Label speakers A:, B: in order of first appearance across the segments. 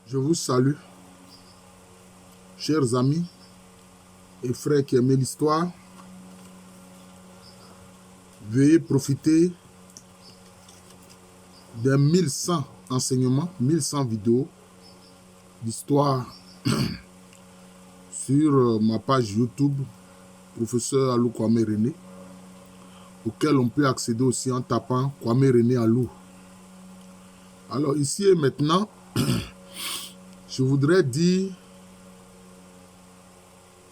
A: Je vous salue, chers amis et frères qui aiment l'histoire. Veuillez profiter des 1100 enseignements, 1100 vidéos d'histoire sur ma page YouTube, professeur Alou Kwame René, auquel on peut accéder aussi en tapant Kwame René Alou. Alors ici et maintenant, je voudrais dire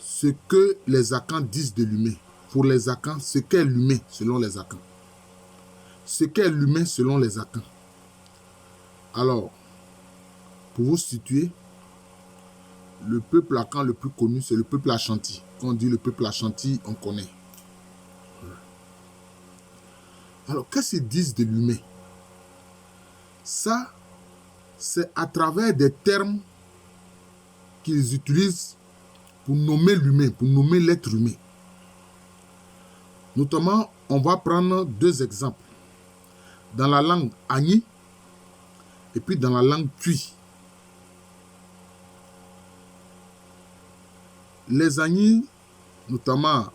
A: ce que les Akans disent de l'humain. Pour les Akans, ce qu'est l'humain selon les Akans. Ce qu'est l'humain selon les Akans. Alors, pour vous situer, le peuple Akan le plus connu, c'est le peuple Ashanti. Quand on dit le peuple Ashanti, on connaît. Alors, qu'est-ce qu'ils disent de l'humain? Ça, c'est à travers des termes qu'ils utilisent pour nommer l'humain, pour nommer l'être humain. Notamment, on va prendre deux exemples. Dans la langue Agni et puis dans la langue Twi. Les Agni, notamment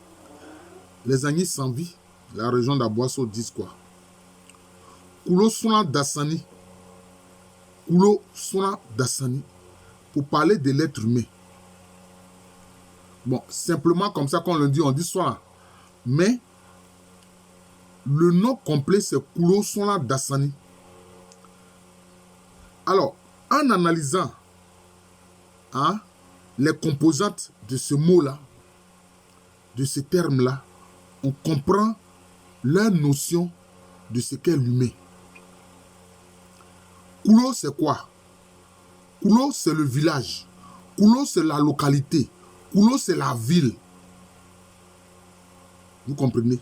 A: les Agni sans vie, la région d'Aboasso, disent quoi? Kulo Suna Dassani. Kulo Suna Dassani. Pour parler de l'être humain. Bon, simplement comme ça qu'on le dit, on dit Sona. Mais le nom complet, c'est Kulo Suna Dassani. Alors, en analysant les composantes de ce mot-là, de ce terme-là, on comprend la notion de ce qu'est l'humain. Kulo, c'est quoi? Kulo, c'est le village. Kulo, c'est la localité. Kulo, c'est la ville. Vous comprenez?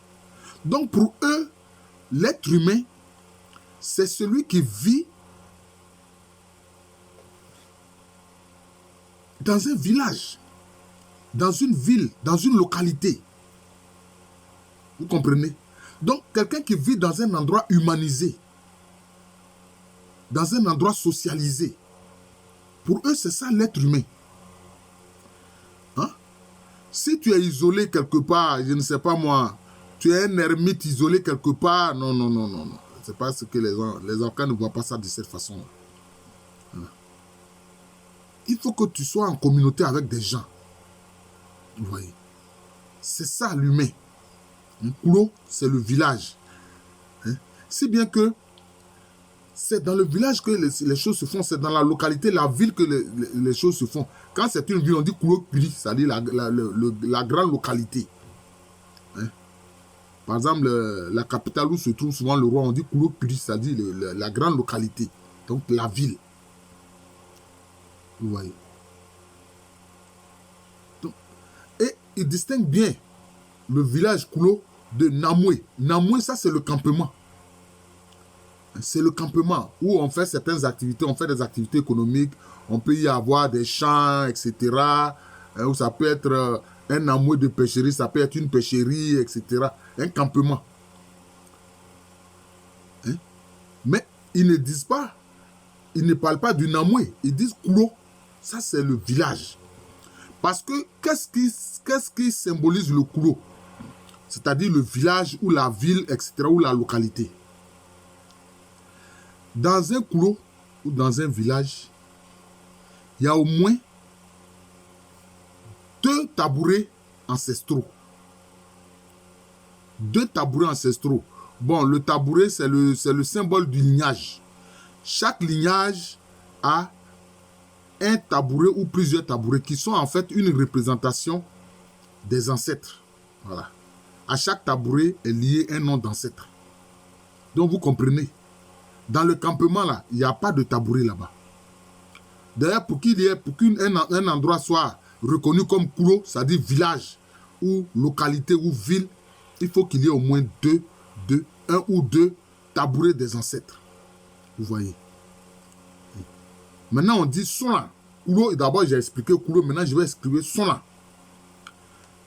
A: Donc, pour eux, l'être humain, c'est celui qui vit dans un village, dans une ville, dans une localité. Vous comprenez? Donc, quelqu'un qui vit dans un endroit humanisé, dans un endroit socialisé. Pour eux, c'est ça l'être humain. Hein? Si tu es isolé quelque part, je ne sais pas moi, tu es un ermite isolé quelque part, non. C'est pas ce que les Akans ne voient pas ça de cette façon-là. Il faut que tu sois en communauté avec des gens. Vous voyez? C'est ça l'humain. Kulo, c'est le village. Si bien que c'est dans le village que les choses se font, c'est dans la localité, la ville que les choses se font. Quand c'est une ville, on dit Kulo Piri, c'est-à-dire la grande localité. Par exemple, la capitale où se trouve souvent le roi, on dit Kulo Piri, c'est-à-dire la grande localité. Donc la ville. Vous voyez. Donc, et il distingue bien le village Kulo de Namwe. Namwe, ça c'est le campement. C'est le campement où on fait certaines activités, on fait des activités économiques, on peut y avoir des champs, etc. Où ça peut être un Namwe de pêcherie, ça peut être une pêcherie, etc. Un campement. Mais ils ne disent pas, ils ne parlent pas du Namwe, ils disent Kulo. Ça c'est le village. Parce que qu'est-ce qui symbolise le Kulo? C'est-à-dire le village ou la ville, etc. ou la localité. Dans un Kulo ou dans un village, il y a au moins 2 tabourets ancestraux. 2 tabourets ancestraux. Bon, le tabouret, c'est le symbole du lignage. Chaque lignage a un tabouret ou plusieurs tabourets qui sont en fait une représentation des ancêtres. Voilà. À chaque tabouret est lié un nom d'ancêtre. Donc vous comprenez. Dans le campement là, il n'y a pas de tabouret là-bas. D'ailleurs, pour qu'un endroit soit reconnu comme Kulo, c'est-à-dire village ou localité ou ville, il faut qu'il y ait au moins un ou deux tabourets des ancêtres. Vous voyez. Maintenant, on dit Sona. Kulo, d'abord j'ai expliqué Kulo, maintenant je vais expliquer Sona.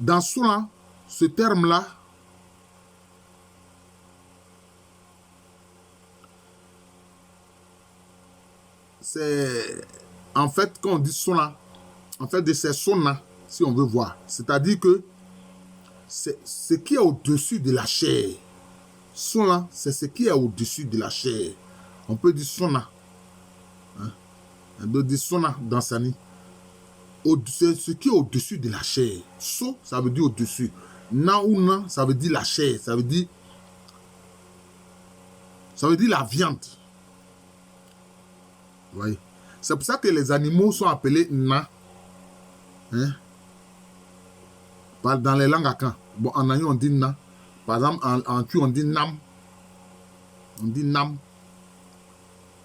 A: Dans Sona, ce terme-là, c'est en fait, quand on dit sona, en fait, de ces sona, si on veut voir, c'est-à-dire que c'est ce qui est au-dessus de la chair. Sona, c'est ce qui est au-dessus de la chair. On peut dire sona. Hein? On peut dire sona dans Sani. C'est ce qui est au-dessus de la chair. So, ça veut dire au-dessus. Na ou na, ça veut dire la chair. Ça veut dire la viande. Vous voyez? C'est pour ça que les animaux sont appelés na. Hein? Dans les langues akan. Bon, en Agno, on dit na. Par exemple, en Tui, on dit nam. On dit nam.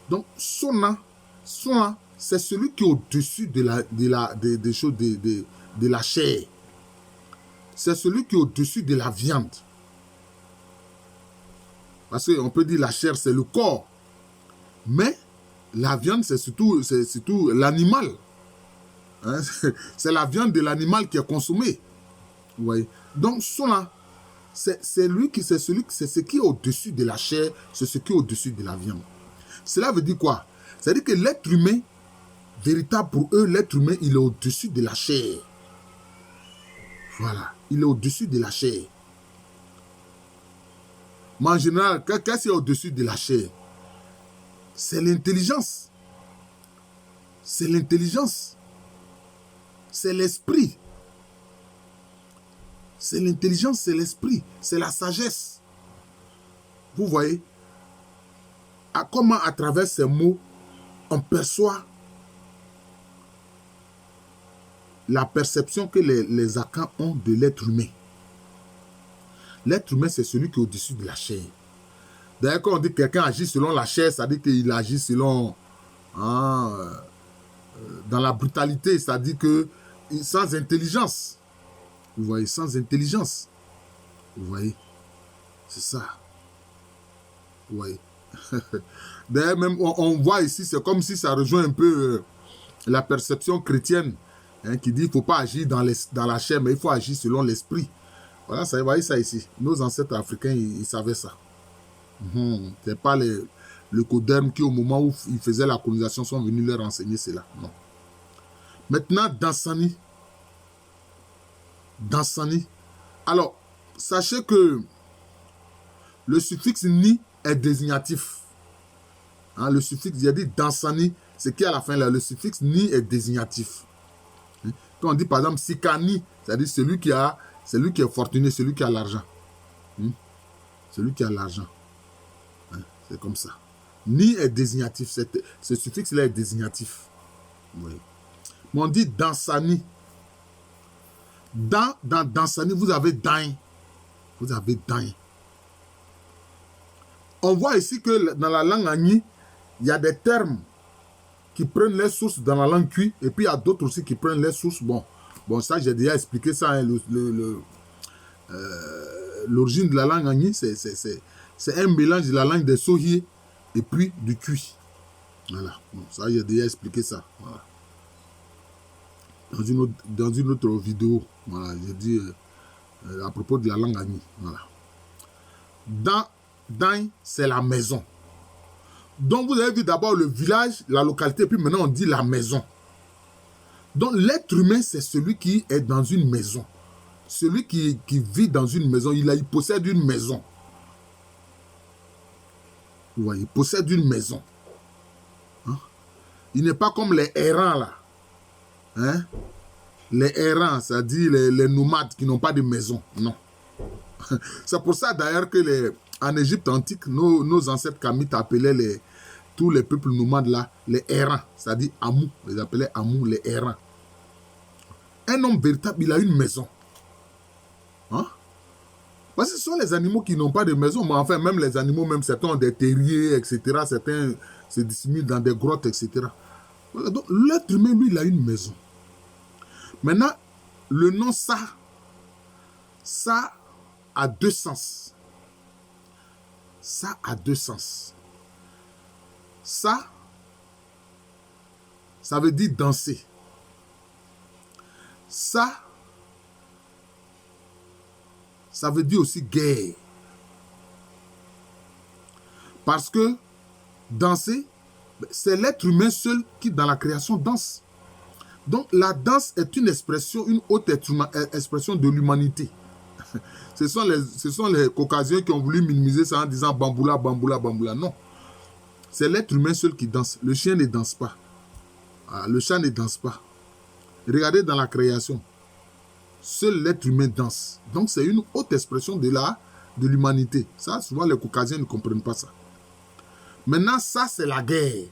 A: Donc, sona, c'est celui qui est au-dessus des choses, de la chair. C'est celui qui est au-dessus de la viande. Parce qu'on peut dire la chair, c'est le corps. Mais la viande, c'est surtout l'animal. Hein? C'est la viande de l'animal qui est consommée. Vous voyez? Donc, sona, c'est ce qui est au-dessus de la chair, c'est ce qui est au-dessus de la viande. Cela veut dire quoi? C'est-à-dire que l'être humain, véritable pour eux, l'être humain, il est au-dessus de la chair. Voilà, il est au-dessus de la chair. Mais en général, qu'est-ce qui est au-dessus de la chair? C'est l'intelligence. C'est l'intelligence. C'est l'esprit. C'est l'intelligence, c'est l'esprit. C'est la sagesse. Vous voyez? Comment à travers ces mots, on perçoit la perception que les Akans ont de l'être humain. L'être humain, c'est celui qui est au-dessus de la chair. D'ailleurs, quand on dit que quelqu'un agit selon la chair, ça dit qu'il agit selon... dans la brutalité, ça dit que sans intelligence. Vous voyez, sans intelligence. Vous voyez, c'est ça. Vous voyez. D'ailleurs, même, on voit ici, c'est comme si ça rejoint un peu la perception chrétienne, hein, qui dit qu'il ne faut pas agir dans la chair, mais il faut agir selon l'esprit. Voilà, vous voyez ça ici. Nos ancêtres africains, ils savaient ça. Ce n'est pas le Coderme qui, au moment où ils faisaient la colonisation, sont venus leur enseigner cela. Non. Maintenant, Dansani. Alors, sachez que le suffixe ni est désignatif. Hein, le suffixe, il a dit Dansani, c'est qui à la fin là, le suffixe ni est désignatif. Hein? Quand on dit par exemple Sikani, c'est-à-dire celui qui est fortuné, celui qui a l'argent. Hein? Celui qui a l'argent. Hein? C'est comme ça. Ni est désignatif. Ce suffixe-là est désignatif. Oui. Mais on dit Dansani. Dans Dansani, vous avez Dain. Vous avez Dain. On voit ici que dans la langue Agni, il y a des termes qui prennent les sources dans la langue Cui, et puis il y a d'autres aussi qui prennent les sources. Bon, ça, j'ai déjà expliqué ça. Hein, l'origine de la langue Agni, c'est un mélange de la langue des Sohier et puis du Cui. Voilà. Bon, ça, j'ai déjà expliqué ça. Voilà. Dans une autre vidéo, voilà, j'ai dit à propos de la langue Agni. Voilà. Dans, c'est la maison. Donc, vous avez vu d'abord le village, la localité, puis maintenant on dit la maison. Donc, l'être humain, c'est celui qui est dans une maison. Celui qui vit dans une maison, il possède une maison. Vous voyez, il possède une maison. Hein? Il n'est pas comme les errants, là. Hein? Les errants, c'est-à-dire les nomades qui n'ont pas de maison. Non. C'est pour ça, d'ailleurs, que en Égypte antique, nos ancêtres kamites appelaient tous les peuples nomades là, les errants, c'est-à-dire Amou, les appelaient Amou, les errants. Un homme véritable, il a une maison. Hein? Parce que ce sont les animaux qui n'ont pas de maison, mais enfin, même les animaux, même certains ont des terriers, etc. Certains se dissimulent dans des grottes, etc. Voilà, donc, l'être humain, lui, il a une maison. Maintenant, le nom ça a deux sens. Ça a deux sens. Ça veut dire danser. Ça veut dire aussi guerre. Parce que danser, C'est l'être humain seul qui, dans la création, danse. Donc, la danse est une expression, une haute expression de l'humanité. Ce sont les Caucasiens qui ont voulu minimiser ça en disant bamboula, bamboula, bamboula. Non. C'est l'être humain seul qui danse. Le chien ne danse pas. Le chat ne danse pas. Regardez dans la création. Seul l'être humain danse. Donc, c'est une haute expression de l'humanité. Ça, souvent, les Caucasiens ne comprennent pas ça. Maintenant, ça, c'est la guerre.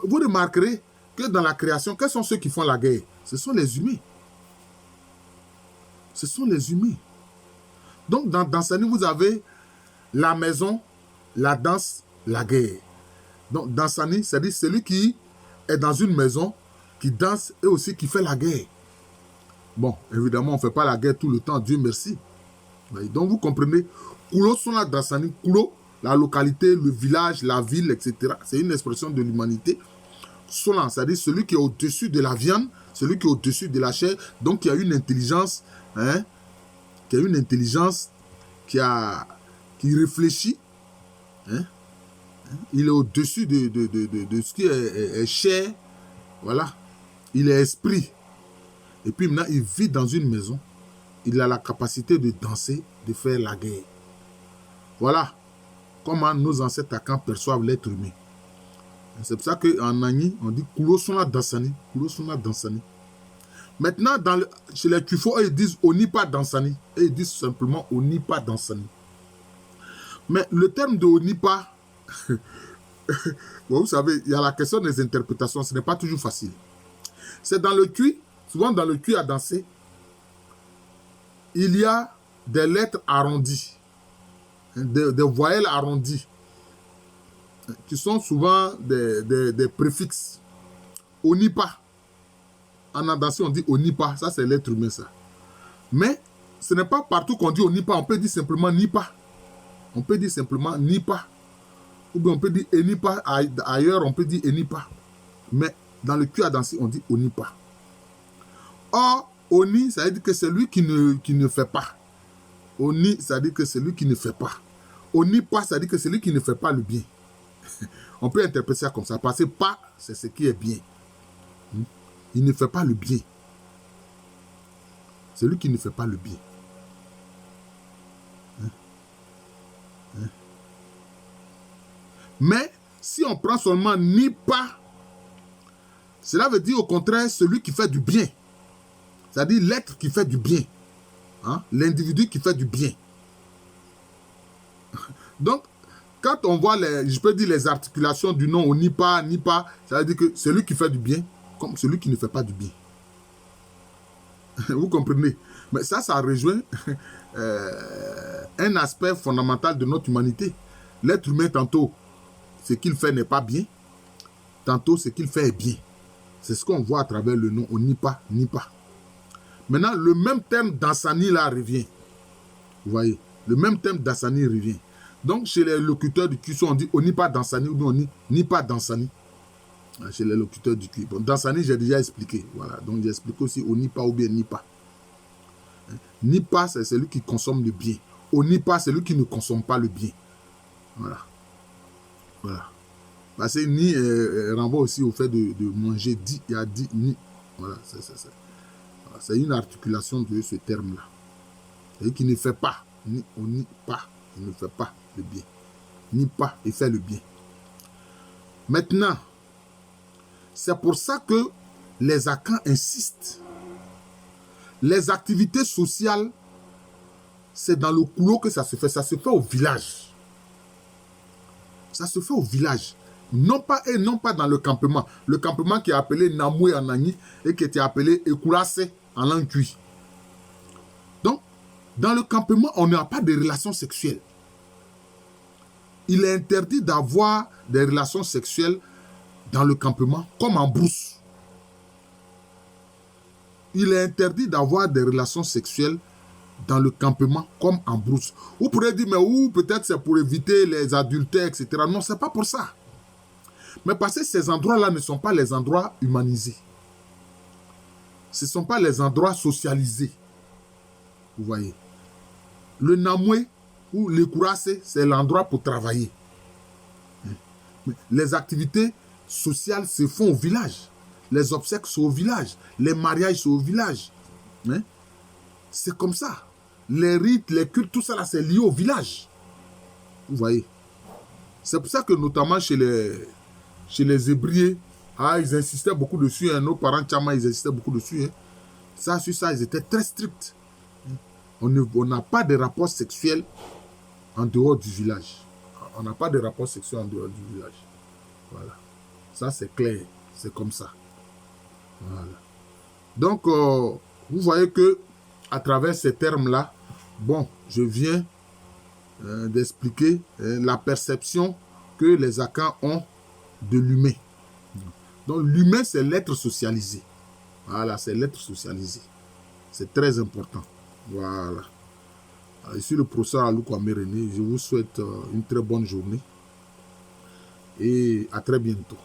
A: Vous remarquerez que dans la création, quels sont ceux qui font la guerre? Ce sont les humains. Ce sont les humains. Donc, dans Dansani, vous avez la maison, la danse, la guerre. Donc, Dansani, c'est-à-dire celui qui est dans une maison, qui danse et aussi qui fait la guerre. Bon, évidemment, on ne fait pas la guerre tout le temps, Dieu merci. Donc, vous comprenez, Kulo sont là, Dansani, Kulo, la localité, le village, la ville, etc. C'est une expression de l'humanité. Solan, c'est-à-dire celui qui est au-dessus de la viande, celui qui est au-dessus de la chair, donc qui a une intelligence, qui a une intelligence, qui réfléchit, il est au-dessus de ce qui est chair, voilà, il est esprit. Et puis maintenant, il vit dans une maison, il a la capacité de danser, de faire la guerre. Voilà comment nos ancêtres Akans perçoivent l'être humain. C'est pour ça qu'en Nani, on dit Kulo Sona Dansani. Kulo Sona Dansani. Maintenant, chez les Tufo, ils disent Onipa Dansani. Et ils disent simplement Onipa Dansani. Mais le terme de Onipa, bon, vous savez, il y a la question des interprétations, ce n'est pas toujours facile. C'est dans le Tui, souvent dans le Tui à danser, il y a des lettres arrondies, des voyelles arrondies, qui sont souvent des préfixes. Onipa. En dansé, on dit Onipa. Ça, c'est l'être humain, ça. Mais ce n'est pas partout qu'on dit Onipa. On peut dire simplement Nipa. On peut dire simplement Nipa. Ou bien on peut dire Enipa. Ailleurs, on peut dire Enipa. Mais dans le cul à danser, on dit Onipa. Or, Oni, ça veut dire que c'est lui qui ne fait pas. Oni, ça veut dire que c'est lui qui ne fait pas. Onipa, ça veut dire que c'est lui qui ne fait pas le bien. On peut interpréter ça comme ça, parce que pas, c'est ce qui est bien. Il ne fait pas le bien. C'est lui qui ne fait pas le bien. Mais, si on prend seulement ni pas, cela veut dire au contraire celui qui fait du bien. C'est-à-dire l'être qui fait du bien. L'individu qui fait du bien. Donc, quand on voit je peux dire les articulations du nom ni pas, ça veut dire que celui qui fait du bien, comme celui qui ne fait pas du bien. Vous comprenez? Mais ça rejoint un aspect fondamental de notre humanité. L'être humain, tantôt, ce qu'il fait n'est pas bien, tantôt, ce qu'il fait est bien. C'est ce qu'on voit à travers le nom Onipa, Nipa. Maintenant, le même terme Dansani là revient. Vous voyez? Le même terme Dansani revient. Donc, chez les locuteurs du Kuso, on dit Onipa Dansani ou bien on dit Nipa Dansani. Chez les locuteurs du Kuso. Bon, Dansani, j'ai déjà expliqué. Voilà. Donc, j'ai expliqué aussi Onipa ou bien Nipa. Nipa, c'est celui qui consomme le bien. Onipa, c'est celui qui ne consomme pas le bien. Voilà. Voilà. Parce que ni renvoie aussi au fait de manger dit, il y a dit ni. Voilà, c'est une articulation de ce terme-là. C'est-à-dire qu'il ne fait pas, ni on ni pas, il ne fait pas le bien. Ni pas, il fait le bien. Maintenant, c'est pour ça que les Akans insistent. Les activités sociales, c'est dans le Kulo que ça se fait. Ça se fait au village. Ça se fait au village. Non pas dans le campement. Le campement qui est appelé Namwe en Nani et qui était appelé Ekurase en langue Twi. Donc, dans le campement, on n'a pas de relations sexuelles. Il est interdit d'avoir des relations sexuelles dans le campement, comme en brousse. Il est interdit d'avoir des relations sexuelles dans le campement, comme en brousse. Vous pourrez dire, mais peut-être c'est pour éviter les adultères, etc. Non, ce n'est pas pour ça. Mais parce que ces endroits-là ne sont pas les endroits humanisés. Ce ne sont pas les endroits socialisés. Vous voyez. Le Namwe ou le Kurase, c'est l'endroit pour travailler. Les activités sociales se font au village. Les obsèques sont au village. Les mariages sont au village. Hein? C'est comme ça. Les rites, les cultes, tout ça là, c'est lié au village. Vous voyez. C'est pour ça que notamment chez les Hébriers, ils insistaient beaucoup dessus. Nos parents Tchama, ils insistaient beaucoup dessus. Ça, sur ça, ils étaient très stricts. On n'a pas de rapport sexuel en dehors du village. On n'a pas de rapport sexuel en dehors du village. Voilà. Ça, c'est clair. C'est comme ça. Voilà. Donc, vous voyez que à travers ces termes-là, bon, je viens d'expliquer la perception que les Akans ont de l'humain. Donc, l'humain, c'est l'être socialisé. Voilà, c'est l'être socialisé. C'est très important. Voilà. Je suis le professeur Aluko Amérené. Je vous souhaite une très bonne journée et à très bientôt.